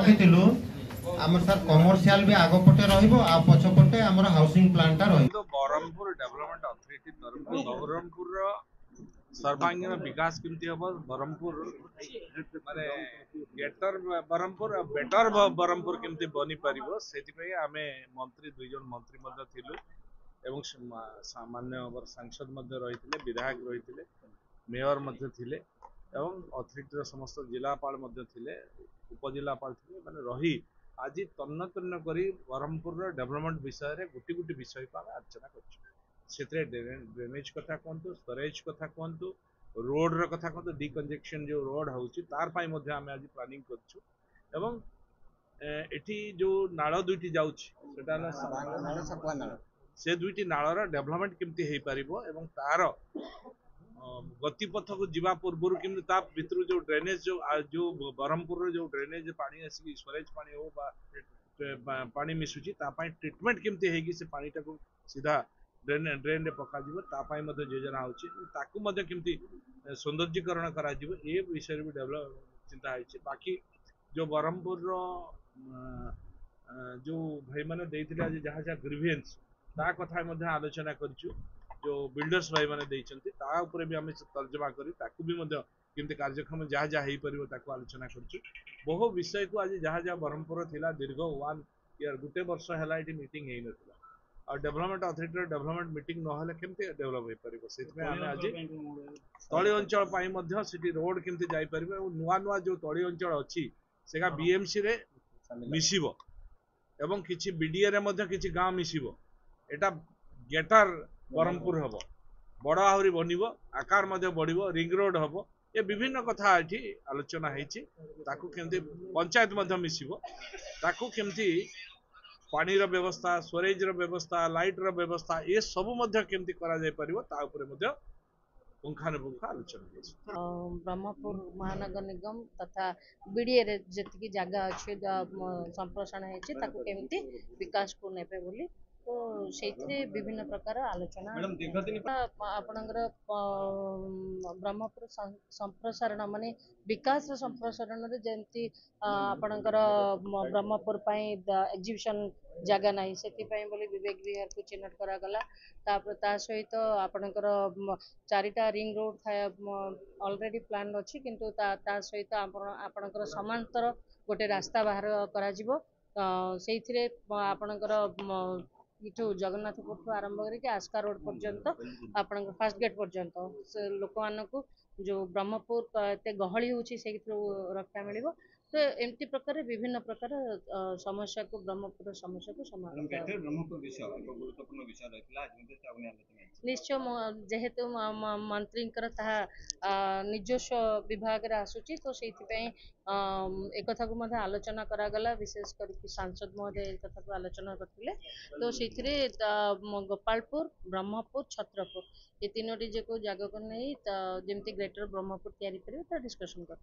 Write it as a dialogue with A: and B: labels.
A: रखिथिलु आमर sir commercial भी आगो पटे रहिबो आ पछपटे हमर हाउसिंग प्लान टा रहि
B: तो बरहमपुर डेवलपमेंट अथॉरिटी तरफ नवरंगपुर सर्वांगीण विकास केमती हम बरहमपुर माने गेटर बरहमपुर बेटर बरहमपुर केमती बनी पारिबो सेति आमे मंत्री दुई जन मंत्री मध्य थिलु एवं सामान्य सांसद मध्य रहिथिले विधायक रहिथिले मेयर मध्य थिले एवं अथॉरिटी समस्त जिलापाल मध्य थिले उपजिलापाल थिले माने रही आज तन्न तन्न करी बरहमपुर डेवलपमेंट विषय रे गुटी गुटी विषय को आम आलोचना कर ड्रेनेज कथा कहतु स्टोरेज कथा कहतु रोड र कथा कहतु डिकंजेक्शन जो रोड होउची तार पाई मध्ये आमे आज प्लानिंग करछु एवं एठी जो नाळ दुईटी जाउची सेटा से दुईटी नाळर डेवलपमेंट केमती हेई परिबो एवं तार गतिपथ को जीवा पूर्व कि जो ड्रेनेज जो बरहमपुर जो ड्रेनेज पानी आसिक स्टोरेज पानी हो पानी मिसुची ट्रिटमेंट केमती है से पानी टाको सीधा ड्रेन ड्रेन रे पका जिवो तापाई मध्ये योजना होची ताकू मध्ये केमती सौंदर्यीकरण करा जिवो ए विषय भी डेवलप चिंता है बाकी जो बरहमपुर रो जो भाई माने देइथिले आज जहाँ जहाँ ग्रीवेंस ता कथा मध्ये आलोचना करछु जो बिल्डर्स भाई माने देइचंती ता ऊपर भी हमें तर्जमा करी ताकू भी मध्ये केमती कार्यक्रम जहाँ जहाँ हेई परिबो ताकू आलोचना करछु बहु विषय को आज जहाँ जहाँ बरहमपुर थिला दीर्घ 1 ईयर गुटे वर्ष हैला इटी मीटिंग हेई नथिला और डेवलपमेंट अथॉरिटी डेवलपमेंट मीटिंग न हेले केमती डेवलप हेई परिबो सेतमे हमें आज तळी अंचल पाई मध्ये सिटी रोड केमती जाई परिबो और नुवा नुवा जो तळी अंचल अछि सेगा बीएमसी रे मिसिबो एवं किछि बीडीए रे मध्ये किछि गांव मिसिबो एटा गेटर बरहमपुर हम बड़ आहरी बनब आकार बढ़ो रिंग रोड हम ये विभिन्न कथा ये आलोचना होती पंचायत मिसिबो ताकू केमती पानी रो व्यवस्था स्टोरेज रो व्यवस्था लाइट रो व्यवस्था ये सब केमती करा जाय परिबो ता ऊपर पुंखानुपुंख आलोचना
C: ब्रह्मपुर महानगर निगम तथा बीडीए रे जतिकी जगह अच्छे संप्रसारण होती केमती विकास को नेबे बोली तो से विभिन्न प्रकार आलोचना आपणकर ब्रह्मपुर संप्रसारण माने विकास संप्रसारण जमती आपणकर ब्रह्मपुर एग्जिबिशन जगह ना से बोली विवेक विहार को चिन्हट करागला ता सहित आपणकर चारिटा रिंग रोड था ऑलरेडी प्लान अच्छी किंतु ता सहित आपणकर समांतर गोटे रास्ता बाहर करा जिवो से आपणकर इठू जगन्नाथपुर आरंभ करके आस्का रोड पर्यंत आपण फास्ट गेट पर्यंत लोक मानक जो ब्रह्मपुर एत गहली होची से रक्षा मिल तो एमती प्रकार विभिन्न प्रकार समस्या को ब्रह्मपुर समस्या को समाधान निश्चय जेहेतु मंत्री निजस्व विभाग आसूची तो से एक कथा को आलोचना करागला विशेष करके सांसद महोदय एक कथा को आलोचना करते तो से गोपालपुर ब्रह्मपुर छत्रपुर ये तीनोटी जो जगह को नहीं जमती ग्रेटर ब्रह्मपुर तैयारी करेंगे डिस्कशन कर